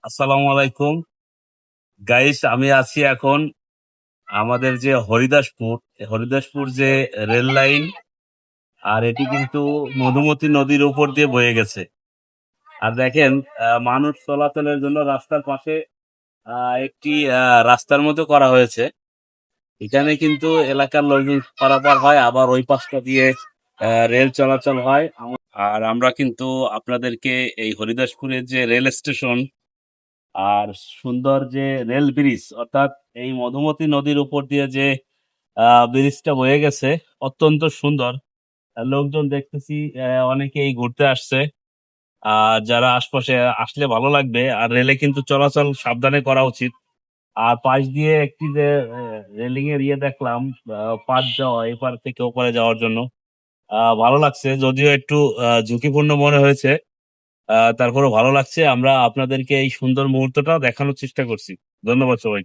আসসালামু আলাইকুম গাইস। আমি আছি এখন আমাদের যে হরিদাসপুর যে রেল লাইন, আর এটি কিন্তু মধুমতি নদীর উপর দিয়ে বয়ে গেছে। আর দেখেন, মানুষ চলাচলের জন্য রাস্তার পাশে একটি রাস্তার মতো করা হয়েছে। এখানে কিন্তু এলাকার লোকজন পারাপার হয়, আবার ওই পাশটা দিয়ে রেল চলাচল হয়। আর আমরা কিন্তু আপনাদেরকে এই হরিদাসপুরের যে রেল স্টেশন আর সুন্দর যে রেল ব্রিজ, অর্থাৎ এই মধুমতি নদীর উপর দিয়ে যে ব্রিজটা বয়ে গেছে, অত্যন্ত সুন্দর। লোকজন দেখতেছি অনেকেই ঘুরতে আসছে। আর যারা আশপাশে আসলে ভালো লাগবে। আর রেলে কিন্তু চলাচল সাবধানে করা উচিত। আর পাশ দিয়ে একটি যে রেলিং এর দেখলাম, পার যাওয়া এপার থেকে ওপারে যাওয়ার জন্য ভালো লাগছে, যদিও একটু ঝুঁকিপূর্ণ মনে হয়েছে। তারপরে ভালো লাগছে। আমরা আপনাদেরকে এই সুন্দর মুহূর্তটা দেখানোর চেষ্টা করছি। ধন্যবাদ সবাই।